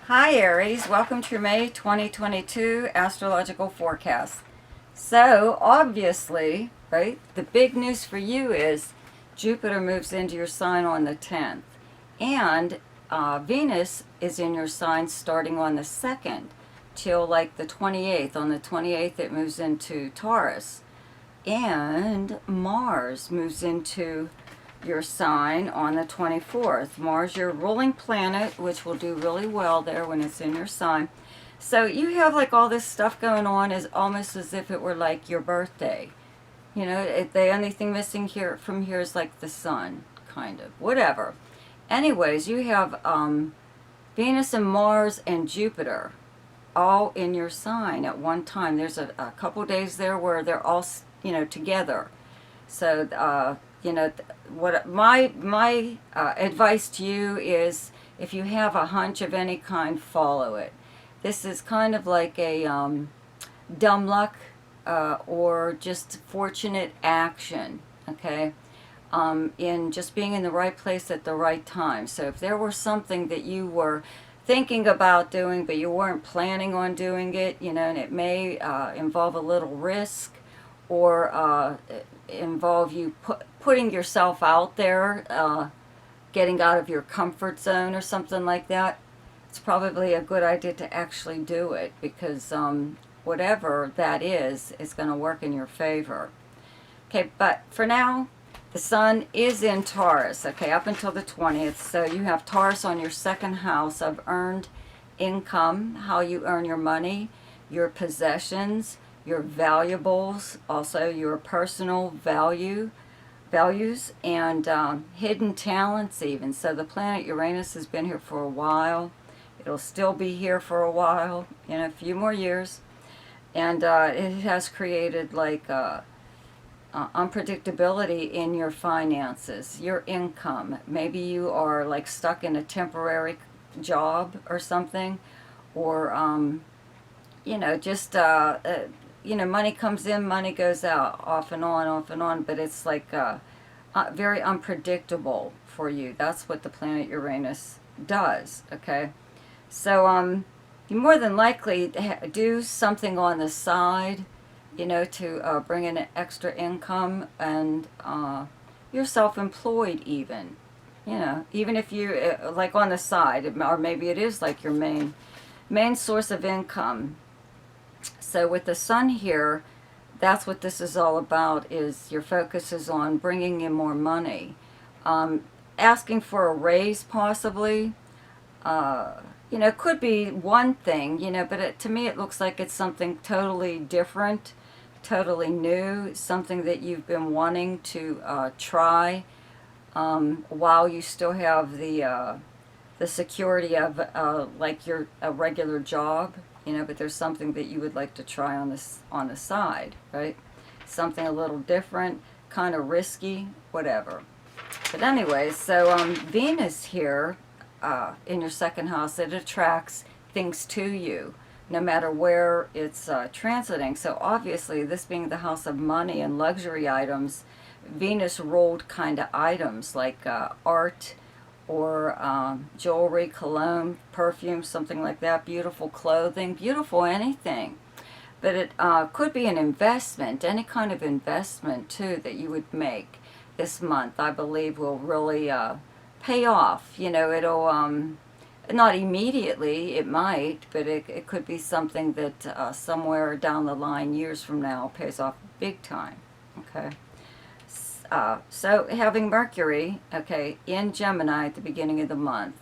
Hi Aries, welcome to your May 2022 astrological forecast. So, obviously, right, the big news for you is Jupiter moves into your sign on the 10th, and Venus is in your sign starting on the 2nd till like the 28th. On the 28th, it moves into Taurus, and Mars moves into your sign on the 24th. Mars, your ruling planet, which will do really well there when it's in your sign. So you have like all this stuff going on is almost as if it were like your birthday. You know, the only thing missing here from here is like the sun, kind of. Whatever. Anyways, you have Venus and Mars and Jupiter all in your sign at one time. There's a couple days there where they're all, together. So, what my advice to you is, if you have a hunch of any kind, follow it. This is kind of like a dumb luck or just fortunate action, okay? In just being in the right place at the right time. So if there were something that you were thinking about doing but you weren't planning on doing it, and it may involve a little risk or involve you putting yourself out there, getting out of your comfort zone or something like that, it's probably a good idea to actually do it, because whatever that is going to work in your favor. Okay, but for now, the sun is in Taurus, okay, up until the 20th. So you have Taurus on your second house of earned income, how you earn your money, your possessions, your valuables, also your personal values, and hidden talents even. So the planet Uranus has been here for a while. It'll still be here for a while, in a few more years. And it has created like unpredictability in your finances, your income. Maybe you are like stuck in a temporary job or something, or just money comes in, money goes out, off and on. But it's like very unpredictable for you. That's what the planet Uranus does. Okay, so you more than likely do something on the side, to bring in extra income, and you're self-employed even, even if you like on the side, or maybe it is like your main source of income. So with the sun here, that's what this is all about, is your focus is on bringing in more money, asking for a raise possibly. Could be one thing, but to me it looks like it's something totally different, totally new, something that you've been wanting to try, while you still have the security of like your a regular job, but there's something that you would like to try on the side, right? Something a little different, kind of risky, whatever. But anyway, so Venus here in your second house, it attracts things to you, no matter where it's transiting. So obviously, this being the house of money and luxury items, Venus ruled kind of items like art, or jewelry, cologne, perfume, something like that, beautiful clothing, beautiful anything. But it could be an investment, any kind of investment too that you would make this month, I believe will really pay off. It'll not immediately, it might, but it could be something that somewhere down the line, years from now, pays off big time. Okay. So having Mercury, okay, in Gemini at the beginning of the month,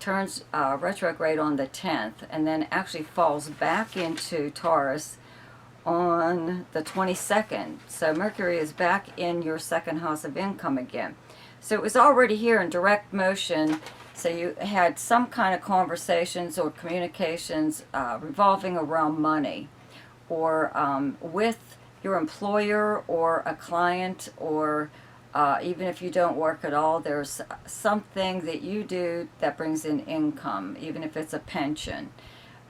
turns retrograde on the 10th, and then actually falls back into Taurus on the 22nd. So Mercury is back in your second house of income again. So it was already here in direct motion. So you had some kind of conversations or communications revolving around money, or with your employer or a client, or even if you don't work at all, there's something that you do that brings in income, even if it's a pension.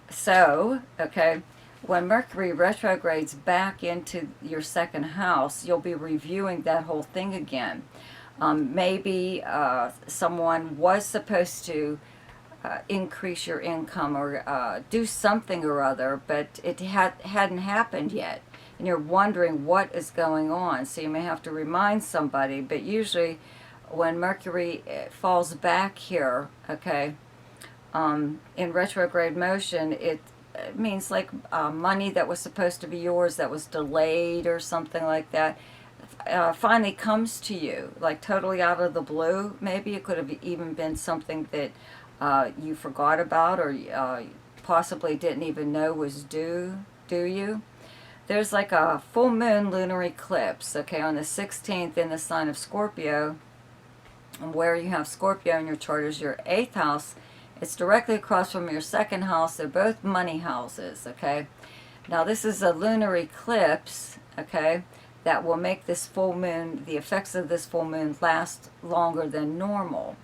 So, okay, when Mercury retrogrades back into your second house, you'll be reviewing that whole thing again. Maybe someone was supposed to increase your income or do something or other, but it hadn't happened yet. And you're wondering what is going on. So you may have to remind somebody, but usually when Mercury falls back here, okay, in retrograde motion, it means like money that was supposed to be yours that was delayed or something like that finally comes to you, like totally out of the blue. Maybe it could have even been something that you forgot about or possibly didn't even know was due you. There's like a full moon lunar eclipse, okay, on the 16th in the sign of Scorpio. And where you have Scorpio in your chart is your 8th house. It's directly across from your 2nd house. They're both money houses, okay? Now this is a lunar eclipse, okay, that will make this full moon, the effects of this full moon last longer than normal,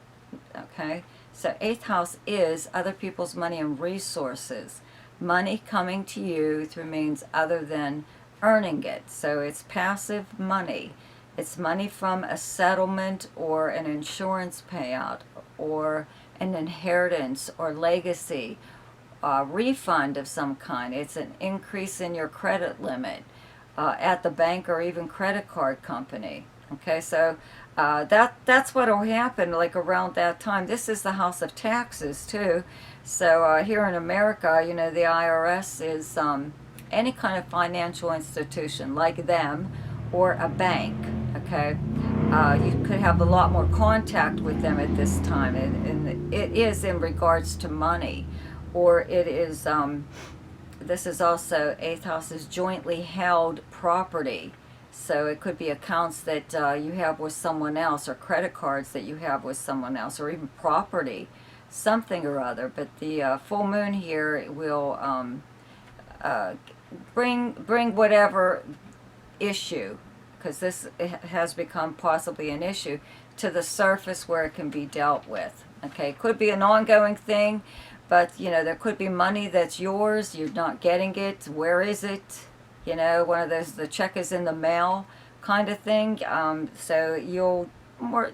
okay? So 8th house is other people's money and resources. Money coming to you through means other than earning it. So it's passive money. It's money from a settlement or an insurance payout or an inheritance or legacy, refund of some kind. It's an increase in your credit limit at the bank or even credit card company. Okay, so that's what will happen like around that time. This is the house of taxes too. So here in America, you know, the IRS is any kind of financial institution like them or a bank, okay? You could have a lot more contact with them at this time. And it is in regards to money. Or it is, this is also, 8th house is jointly held property. So it could be accounts that you have with someone else or credit cards that you have with someone else or even property. Something or other, but the full moon here will bring whatever issue, because this has become possibly an issue, to the surface where it can be dealt with. Okay, it could be an ongoing thing, but you know, there could be money that's yours, you're not getting it, where is it? You know, one of those, the check is in the mail kind of thing. So you'll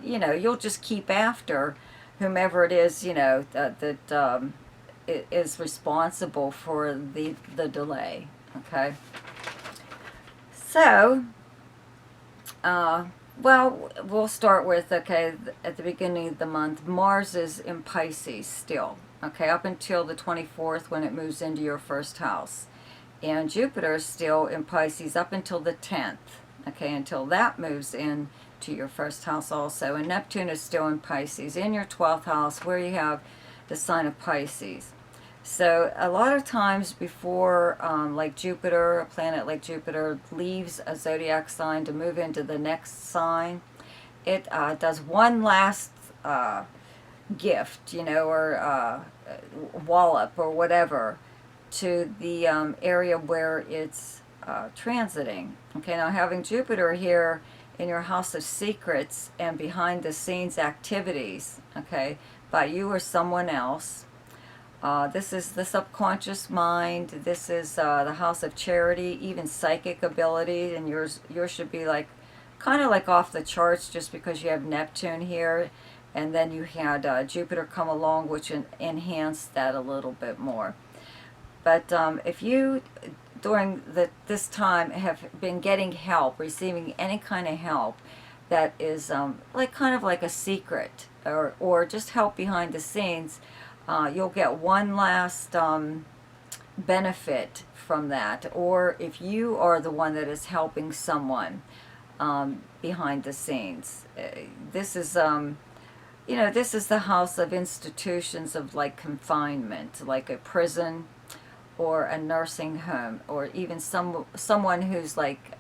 you'll just keep after whomever it is, you know, that is responsible for the delay, okay? So, well, we'll start with, okay, at the beginning of the month, Mars is in Pisces still, okay, up until the 24th when it moves into your 1st house. And Jupiter is still in Pisces up until the 10th, okay, until that moves in to your 1st house also. And Neptune is still in Pisces in your 12th house where you have the sign of Pisces. So a lot of times before like Jupiter, a planet like Jupiter leaves a zodiac sign to move into the next sign, it does one last gift, you know, or wallop or whatever to the area where it's transiting. Okay, now having Jupiter here in your house of secrets and behind the scenes activities, okay, by you or someone else. This is the subconscious mind. This is the house of charity, even psychic ability, and yours should be like kind of like off the charts just because you have Neptune here, and then you had Jupiter come along, which enhanced that a little bit more. But if you during this time have been getting help, receiving any kind of help that is like kind of like a secret or just help behind the scenes, you'll get one last benefit from that. Or if you are the one that is helping someone behind the scenes, this is you know, this is the house of institutions of like confinement, like a prison or a nursing home, or even someone who's like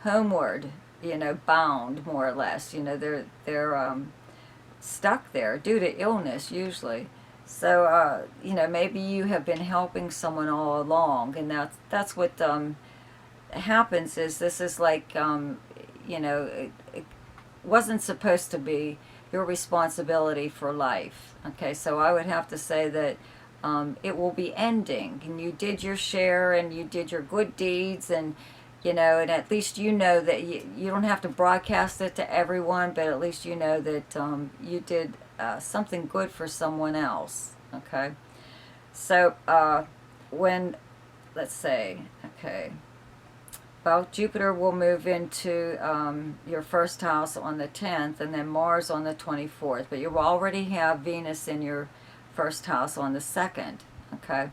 homeward, you know, bound more or less. You know, they're stuck there due to illness usually. So you know, maybe you have been helping someone all along, and that's what happens. Is this is like you know, it wasn't supposed to be your responsibility for life. Okay, so I would have to say that it will be ending, and you did your share, and you did your good deeds, and you know, and at least you know that you don't have to broadcast it to everyone, but at least you know that you did something good for someone else. Okay, so when, let's say, okay, well, Jupiter will move into your first house on the 10th, and then Mars on the 24th. But you already have Venus in your first house on the 2nd. Okay?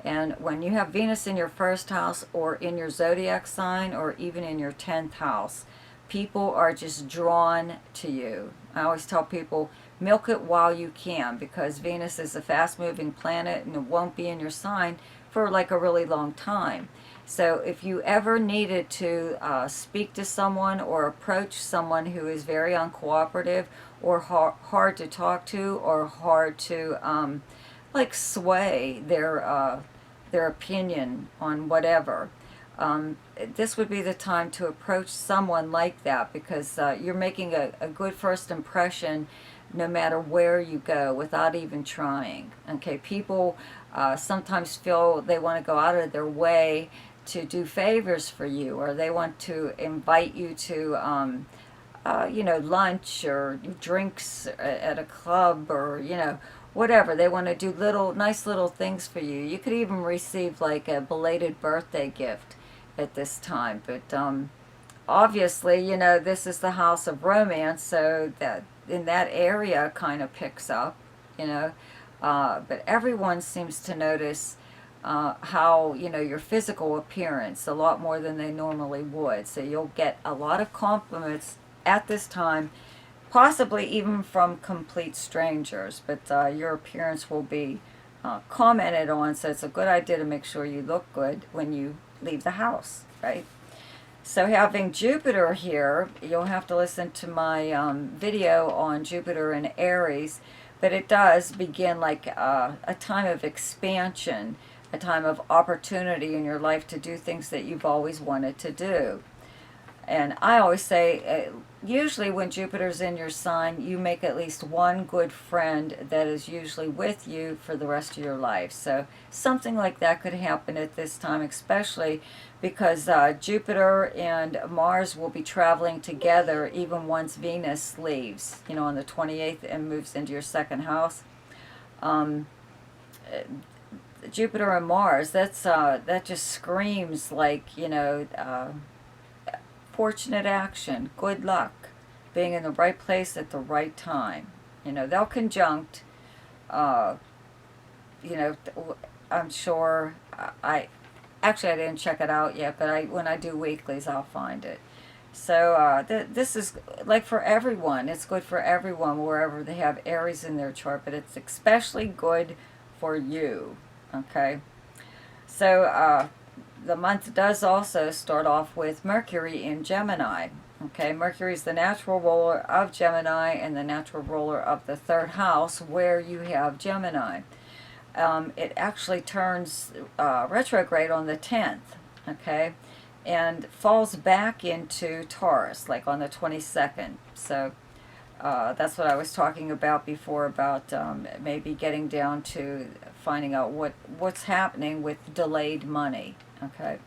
And when you have Venus in your first house, or in your zodiac sign, or even in your 10th house, people are just drawn to you. I always tell people, milk it while you can, because Venus is a fast-moving planet and it won't be in your sign for like a really long time. So if you ever needed to speak to someone or approach someone who is very uncooperative, or hard to talk to, or hard to like sway their opinion on whatever, this would be the time to approach someone like that, because you're making a good first impression no matter where you go without even trying. Okay, people sometimes feel they want to go out of their way to do favors for you, or they want to invite you to lunch or drinks at a club, or whatever. They want to do nice little things for you. You could even receive like a belated birthday gift at this time. But obviously, this is the house of romance, so that in that area kind of picks up, but everyone seems to notice how, your physical appearance a lot more than they normally would. So you'll get a lot of compliments at this time, possibly even from complete strangers, but your appearance will be commented on, so it's a good idea to make sure you look good when you leave the house, right? So having Jupiter here, you'll have to listen to my video on Jupiter and Aries, but it does begin like a time of expansion, a time of opportunity in your life to do things that you've always wanted to do. And I always say, usually when Jupiter's in your sign, you make at least one good friend that is usually with you for the rest of your life. So something like that could happen at this time, especially because Jupiter and Mars will be traveling together even once Venus leaves, on the 28th and moves into your second house. Jupiter and Mars, that just screams like, fortunate action, good luck, being in the right place at the right time. They'll conjunct, I'm sure, I didn't check it out yet, but when I do weeklies, I'll find it. So this is like for everyone. It's good for everyone wherever they have Aries in their chart, but it's especially good for you, okay? So the month does also start off with Mercury in Gemini. Okay, Mercury is the natural ruler of Gemini and the natural ruler of the third house where you have Gemini. It actually turns retrograde on the 10th, okay, and falls back into Taurus, like on the 22nd. So that's what I was talking about before, about maybe getting down to finding out what's happening with delayed money. Okay,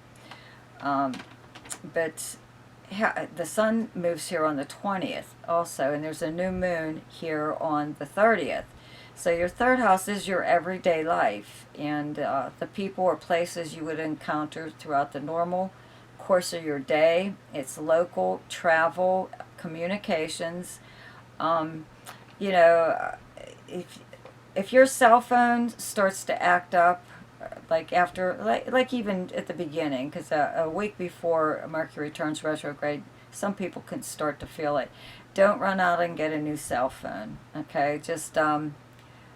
but the sun moves here on the 20th also, and there's a new moon here on the 30th. So your third house is your everyday life, and the people or places you would encounter throughout the normal course of your day. It's local travel, communications. If your cell phone starts to act up, like even at the beginning, because a week before Mercury turns retrograde, some people can start to feel it. Don't run out and get a new cell phone, okay? Just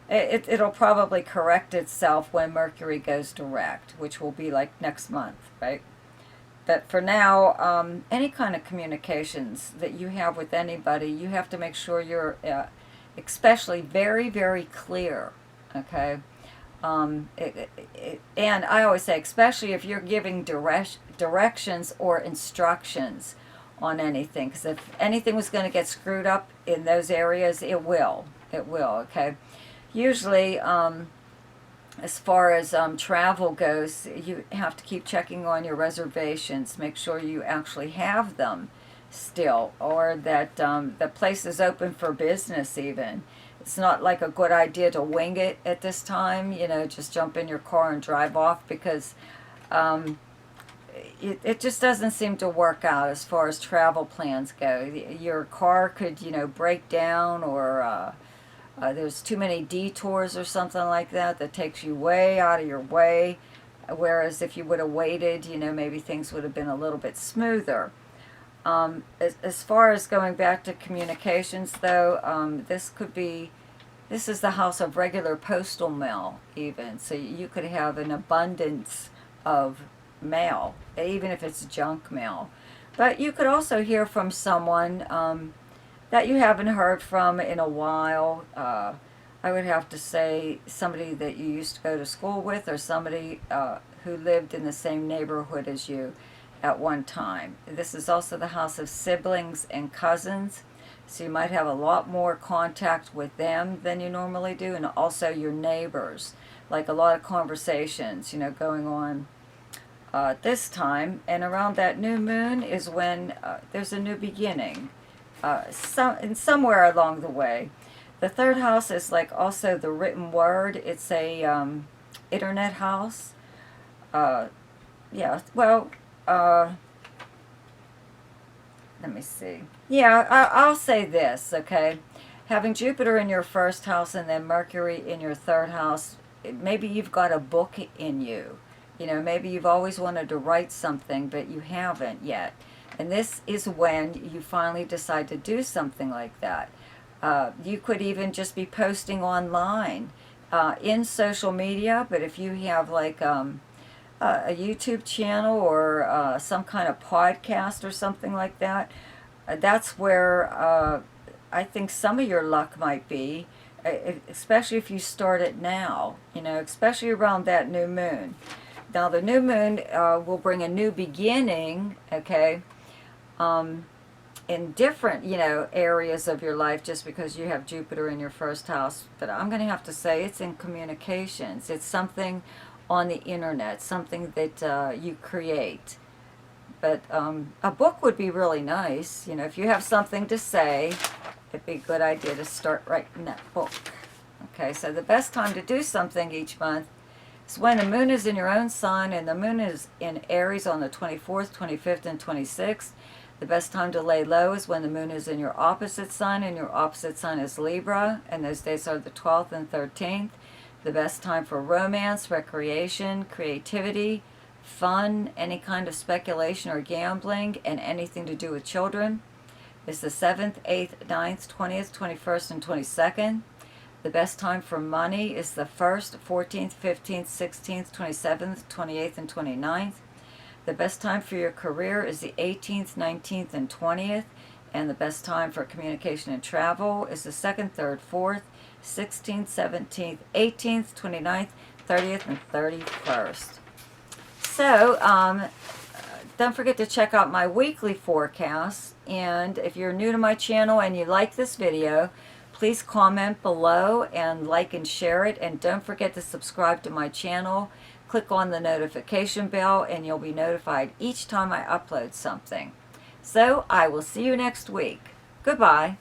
it'll probably correct itself when Mercury goes direct, which will be like next month, right? But for now, any kind of communications that you have with anybody, you have to make sure you're especially very, very clear, okay? And I always say, especially if you're giving directions or instructions on anything, because if anything was going to get screwed up in those areas, it will, okay? Usually, as far as travel goes, you have to keep checking on your reservations, make sure you actually have them still, or that the place is open for business even. It's not like a good idea to wing it at this time, you know, just jump in your car and drive off, because um, it just doesn't seem to work out as far as travel plans go. Your car could, you know, break down, or there's too many detours or something like that that takes you way out of your way. Whereas if you would have waited, you know, maybe things would have been a little bit smoother. As far as going back to communications, though, this is the house of regular postal mail, even. So you could have an abundance of mail, even if it's junk mail. But you could also hear from someone that you haven't heard from in a while. I would have to say somebody that you used to go to school with, or somebody who lived in the same neighborhood as you at one time. This is also the house of siblings and cousins, so you might have a lot more contact with them than you normally do, and also your neighbors, like a lot of conversations, you know, going on this time. And around that new moon is when there's a new beginning, somewhere along the way. The third house is like also the written word. It's a internet house. Yeah, well, let me see. Yeah, I'll say this, okay? Having Jupiter in your first house and then Mercury in your third house, maybe you've got a book in you. You know, maybe you've always wanted to write something, but you haven't yet. And this is when you finally decide to do something like that. You could even just be posting online in social media, but if you have like a YouTube channel, or some kind of podcast or something like that, that's where I think some of your luck might be, especially if you start it now, you know, especially around that new moon. Now the new moon will bring a new beginning, okay, in different, you know, areas of your life, just because you have Jupiter in your first house. But I'm going to have to say it's in communications. It's something on the internet, something that you create. But a book would be really nice. You know, if you have something to say, it'd be a good idea to start writing that book. Okay, so the best time to do something each month is when the moon is in your own sign, and the moon is in Aries on the 24th, 25th, and 26th. The best time to lay low is when the moon is in your opposite sign, and your opposite sign is Libra, and those days are the 12th and 13th. The best time for romance, recreation, creativity, fun, any kind of speculation or gambling, and anything to do with children is the 7th, 8th, 9th, 20th, 21st, and 22nd. The best time for money is the 1st, 14th, 15th, 16th, 27th, 28th, and 29th. The best time for your career is the 18th, 19th, and 20th. And the best time for communication and travel is the 2nd, 3rd, 4th, 16th, 17th, 18th, 29th, 30th, and 31st. So, don't forget to check out my weekly forecasts. And if you're new to my channel and you like this video, please comment below and like and share it. And don't forget to subscribe to my channel. Click on the notification bell and you'll be notified each time I upload something. So I will see you next week. Goodbye.